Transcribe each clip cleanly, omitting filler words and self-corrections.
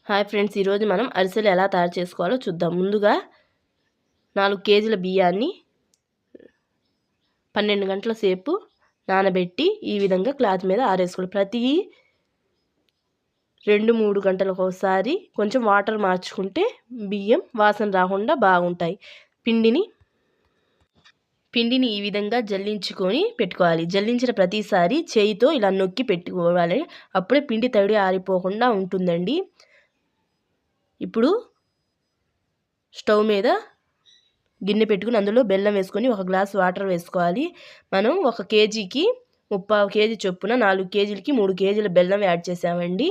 Hi friends, ఈరోజు మనం అరిసెలు ఎలా తయారు చేసుకోవాలో చూద్దాం. ముందుగా 4 కేజీల బియ్యాన్ని 12 గంటల సేపు నానబెట్టి ఈ విధంగా క్లాత్ మీద ఆరేసుకోవాలి. ప్రతి 2-3 గంటలకు ఒకసారి కొంచెం వాటర్ మార్చుకుంటే బియ్యం వాసన రాకుండా బాగుంటాయి. పిండిని ఈ విధంగా జల్లించుకొని పెట్టుకోవాలి. జల్లించిన ప్రతిసారి చేయితో ఇలా నొక్కి పెట్టుకోవాలి. అప్పుడే పిండి తడి ఆరిపోకుండా ఉంటుందండి. ఇప్పుడు స్టవ్ మీద గిన్నె పెట్టుకుని అందులో బెల్లం వేసుకొని 1 గ్లాస్ వాటర్ వేసుకోవాలి. మనం 1 కేజీకి 3/4 కేజీ చొప్పున 4 కేజీలకి 3 కేజీల బెల్లం యాడ్ చేసామండి.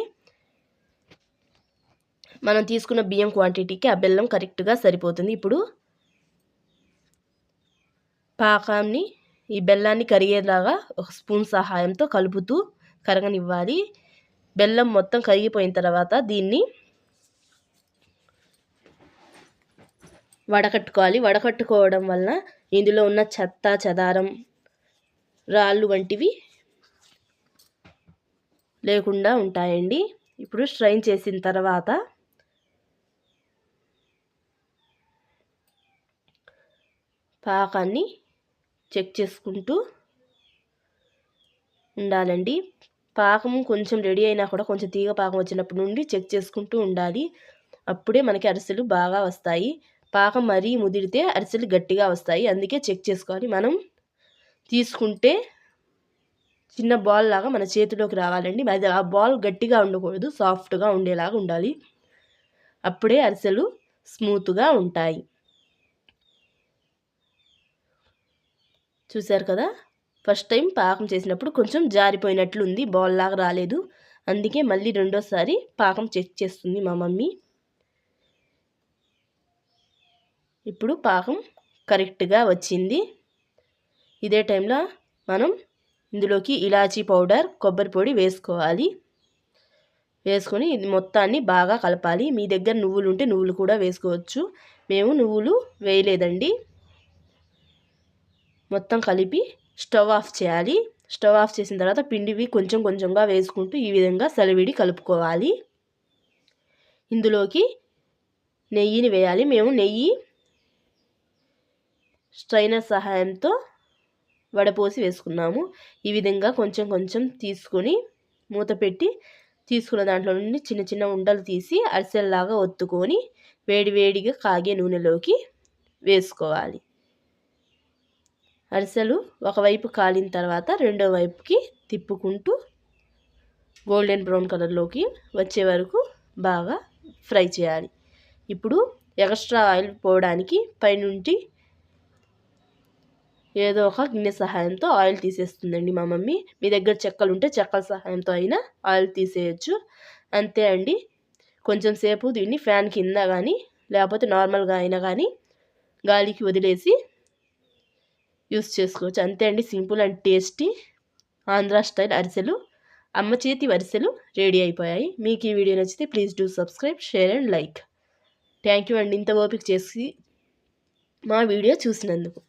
మనం తీసుకున్న బియ్యం క్వాంటిటీకి ఆ బెల్లం కరెక్ట్గా సరిపోతుంది. ఇప్పుడు పాకాన్ని ఈ బెల్లాన్ని కరిగేలాగా 1 స్పూన్ సహాయంతో కలుపుతూ కరగనివ్వాలి. బెల్లం మొత్తం కరిగిపోయిన తర్వాత దీన్ని వడకట్టుకోవాలి. వడకట్టుకోవడం వలన ఇందులో ఉన్న చెత్త చెదారం రాళ్ళు వంటివి లేకుండా ఉంటాయండి. ఇప్పుడు స్ట్రైన్ చేసిన తర్వాత పాకాన్ని చెక్ చేసుకుంటూ ఉండాలండి. పాకం కొంచెం రెడీ అయినా కూడా కొంచెం తీగ పాకం వచ్చినప్పటి నుండి చెక్ చేసుకుంటూ ఉండాలి. అప్పుడే మనకి అరిసెలు బాగా వస్తాయి. పాకం మరీ ముదిరితే అరిసెలు గట్టిగా వస్తాయి. అందుకే చెక్ చేసుకోవాలి. మనం తీసుకుంటే చిన్న బాల్ లాగా మన చేతిలోకి రావాలండి. అది ఆ బాల్ గట్టిగా ఉండకూడదు, సాఫ్ట్గా ఉండేలాగా ఉండాలి. అప్పుడే అరిసెలు స్మూత్గా ఉంటాయి. చూశారు కదా, ఫస్ట్ టైం పాకం చేసినప్పుడు కొంచెం జారిపోయినట్లు ఉంది, బాల్ లాగా రాలేదు. అందుకే మళ్ళీ రెండోసారి పాకం చెక్ చేస్తుంది మా మమ్మీ. ఇప్పుడు పాకం కరెక్ట్గా వచ్చింది. ఇదే టైంలో మనం ఇందులోకి ఇలాచీ పౌడర్, కొబ్బరి పొడి వేసుకోవాలి. వేసుకొని ఇది మొత్తాన్ని బాగా కలపాలి. మీ దగ్గర నువ్వులు ఉంటే నువ్వులు కూడా వేసుకోవచ్చు. మేము నువ్వులు వేయలేదండి. మొత్తం కలిపి స్టవ్ ఆఫ్ చేయాలి. స్టవ్ ఆఫ్ చేసిన తర్వాత పిండివి కొంచెం కొంచెంగా వేసుకుంటూ ఈ విధంగా సలివిడి కలుపుకోవాలి. ఇందులోకి నెయ్యిని వేయాలి. మేము నెయ్యి స్ట్రైనర్ సహాయంతో వడపోసి వేసుకున్నాము. ఈ విధంగా కొంచెం కొంచెం తీసుకొని మూత పెట్టి తీసుకున్న దాంట్లో నుండి చిన్న చిన్న ఉండలు తీసి అరిసెల్లాగా ఒత్తుకొని వేడివేడిగా కాగే నూనెలోకి వేసుకోవాలి. అరిసెలు ఒకవైపు కాలిన తర్వాత రెండో వైపుకి తిప్పుకుంటూ గోల్డెన్ బ్రౌన్ కలర్లోకి వచ్చే వరకు బాగా ఫ్రై చేయాలి. ఇప్పుడు ఎక్స్ట్రా ఆయిల్ పోవడానికి పైనుండి ఏదో ఒక గిన్నె సహాయంతో ఆయిల్ తీసేస్తుందండి మా మమ్మీ. మీ దగ్గర చెక్కలు ఉంటే చెక్కల సహాయంతో అయినా ఆయిల్ తీసేయచ్చు. అంతే అండి. కొంచెం సేపు దీన్ని ఫ్యాన్ కింద కానీ లేకపోతే నార్మల్గా అయినా కానీ గాలికి వదిలేసి యూస్ చేసుకోవచ్చు. అంతే అండి, simple and tasty Andhra style అరిసెలు, అమ్మ చేతి అరిసెలు రెడీ అయిపోయాయి. మీకు ఈ వీడియో నచ్చితే please do subscribe, share and like. Thank you అండి, ఇంత ఓపిక చేసి మా వీడియో చూసినందుకు.